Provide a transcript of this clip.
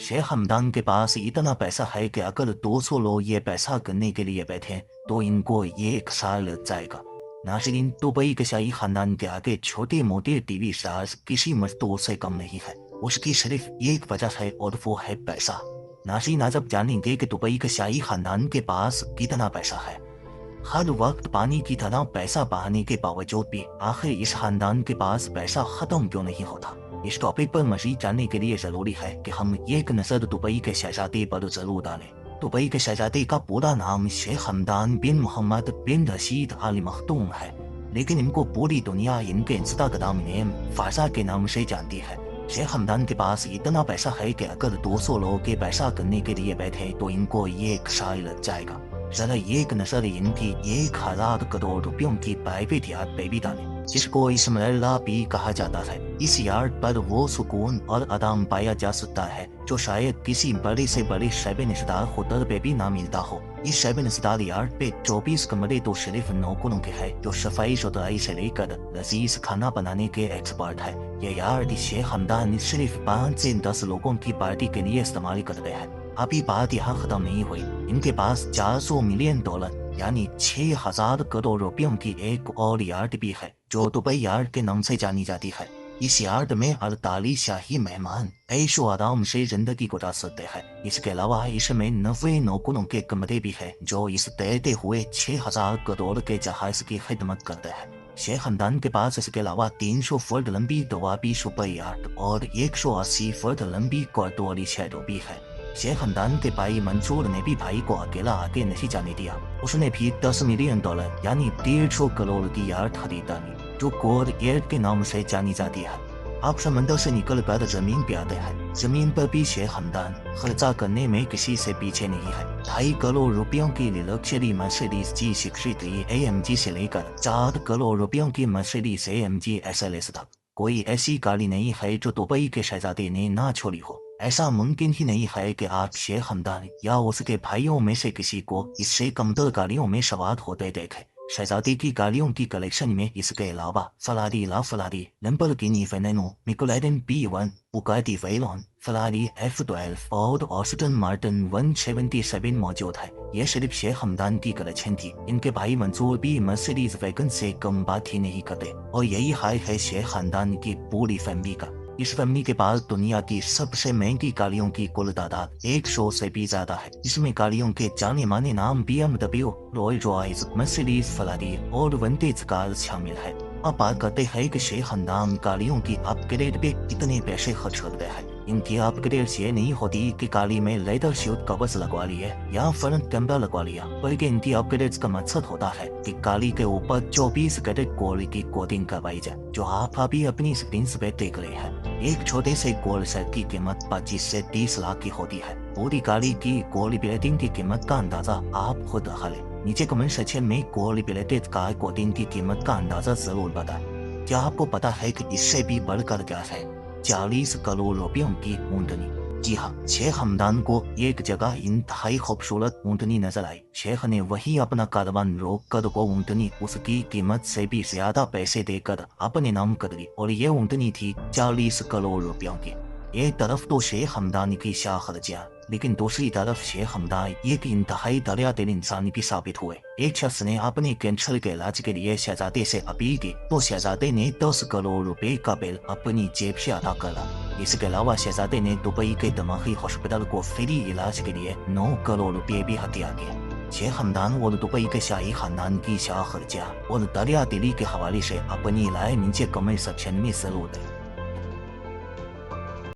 शेख हमदान के पास इतना पैसा है कि अगर 200 लोग ये पैसा करने के लिए बैठे तो इनको 1 साल लग जाएगा। नाज़रीन, दुबई के शाही खानदान के आगे छोटे मोटे टीवी स्टार्स किसी मजदूर से कम नहीं है। उसकी सिर्फ एक वजह है और वो है पैसा। नाज़रीन, आज आप जानेंगे कि दुबई के शाही खानदान के पास कितना पैसा है। हर वक्त पानी की तरह पैसा बहाने के बावजूद भी आखिर इस खानदान के पास पैसा खत्म क्यों नहीं होता। इस टॉपिक पर मजीद जानने के लिए जरूरी है कि हम एक नजर दुबई के शहजादे पर जरूर डालें। दुबई के शहजादे का पूरा नाम शेख हमदान बिन मोहम्मद बिन रशीद आल मखदूम है, लेकिन इनको पूरी दुनिया इनके इंस्टाग्राम नेम फाजा के नाम से जानती है। शेख हमदान के पास इतना पैसा है कि अगर 200 लोगों के पैसा करने के लिए बैठे तो इनको 1 साल लग जाएगा। जरा एक नजर इनकी 1000 करोड़ रुपयों की प्राइवेट यार्ड पे भी डालें, जिसको इसमरल्ला भी कहा जाता है। इस यार्ड पर वो सुकून और आराम पाया जा सकता है जो शायद किसी बड़े से बड़े 7 स्टार होटल पे भी ना मिलता हो। इस 7 स्टार यार्ड पे 24 कमरे तो सिर्फ नौकरों के हैं जो सफाई सुथराई से लेकर लजीज खाना बनाने के एक्सपर्ट है। ये यार्ड शेख हमदान सिर्फ 5 से 10 लोगों की पार्टी के लिए इस्तेमाल करते हैं। अभी बात यहाँ खत्म नहीं हुई। इनके पास 400 मिलियन डॉलर यानी 6000 करोड़ रुपयों की एक और यार्ड भी है जो दुबई यार्ड के नाम से जानी जाती है। इस यार्ड में 48 शाही मेहमान ऐशो आराम से जिंदगी गुजार सकते हैं। इसके अलावा इसमें 90 नौकरों के कमरे भी है जो इस तैरते हुए 6000 करोड़ के जहाज की खिदमत करते हैं। शेख हमदान के पास इसके अलावा 300 फुट लंबी दुआबी सुपर यार्ड और 180 फुट लंबी कॉर्डोरी शैडो भी है। शेख हमदान के भाई मंसूर ने भी भाई को अकेला आगे नहीं जाने दिया। उसने भी 10 मिलियन डॉलर यानी 150 करोड़ की यार्ड खरीदा जो कोर एयर के नाम से जानी जाती है। आप समंदर से निकल कर जमीन पे आते हैं। जमीन पर भी शेख हमदान खर्चा करने में किसी से पीछे नहीं है। 2.5 करोड़ रुपयों की लग्जरी मर्सिडीज G63 AMG से लेकर 4 करोड़ रुपयों की मर्सिडीज AMG SLS तक कोई ऐसी गाड़ी नहीं है जो दुबई के शहजादे ने ना छोड़ी हो। ऐसा मुमकिन ही नहीं है कि आप शेख हमदान या उसके भाइयों में से किसी को इससे कमतर गाड़ियों में सवार होते देखें। शहजादी की गाड़ियों की कलेक्शन में इसके अलावा Ferrari LaFerrari, Lamborghini Veneno, McLaren P1, Bugatti Veyron, Ferrari F12 और ऑस्टन मार्टिन 177 मौजूद है। ये सिर्फ शेख हमदान की कलेक्शन थी। इनके भाई मंसूर भी मर्सिडीज वैगन से कम बात ही नहीं करते और यही हाल है शेख खानदान की पूरी फैमिली का। इस फैमिली के पास दुनिया की सबसे महंगी गाड़ियों की कुल तादाद 100 से भी ज्यादा है। इसमें गाड़ियों के जाने माने नाम BMW, Royals Royce, Mercedes, Ferrari और विंटेज कार शामिल है। अब बात करते हैं कि शेख हमदान गाड़ियों की अपग्रेड पे कितने पैसे खर्च करते हैं। इनकी अपग्रेड ये नहीं होती कि गाड़ी में लेदर शीट कवर्स लगवा लिए या फ्रंट कैमरा लगवा लिया, बल्कि इनकी अपग्रेड का मकसद होता है कि गाड़ी के ऊपर 24 कैरेट गोल्ड की कोटिंग करवाई जाए, जो आप अभी अपनी स्क्रीन पे देख रहे हैं। एक छोटे से गोल्ड सेट की कीमत 25 से 30 लाख की होती है। पूरी गाड़ी की गोल्ड प्लेटिंग की कीमत का अंदाजा आप खुद लगा लें। नीचे कमेंट सेक्शन में गोल्ड प्लेटेड कार कोटिंग की कीमत का अंदाजा जरूर बताएं। क्या आपको पता है कि इससे भी बढ़कर क्या है? 40 करोड़ रुपयों की ऊँटनी। जी हाँ, शेख हमदान को एक जगह इंतहाई खूबसूरत ऊँटनी नजर आई। शेख ने वही अपना कारवान रोक कर वो ऊँटनी उसकी कीमत से भी ज्यादा पैसे देकर अपने नाम कर ली और ये ऊँटनी थी 40 करोड़ रुपयों की। एक तरफ तो शेख हमदान की शाखर्जियां, लेकिन दूसरी तरफ शेख हमदान एक इंतहाई दरिया दिल इंसान भी साबित हुए। एक शख्स ने अपने कैंसर के इलाज के लिए शहजादे से अपील की तो शहजादे ने 10 करोड़ रुपए का बिल अपनी जेब से अदा करा। इसके अलावा शहजादे ने दुबई के दिमागी हॉस्पिटल को फ्री इलाज के लिए 9 करोड़ रुपए भी हत्या किए। शेख हमदान और दुबई के शाही खानदान की शाखर्जियां और दरिया दिली के हवाले से अपनी राय नीचे कमेंट सेक्शन में जरूर दें।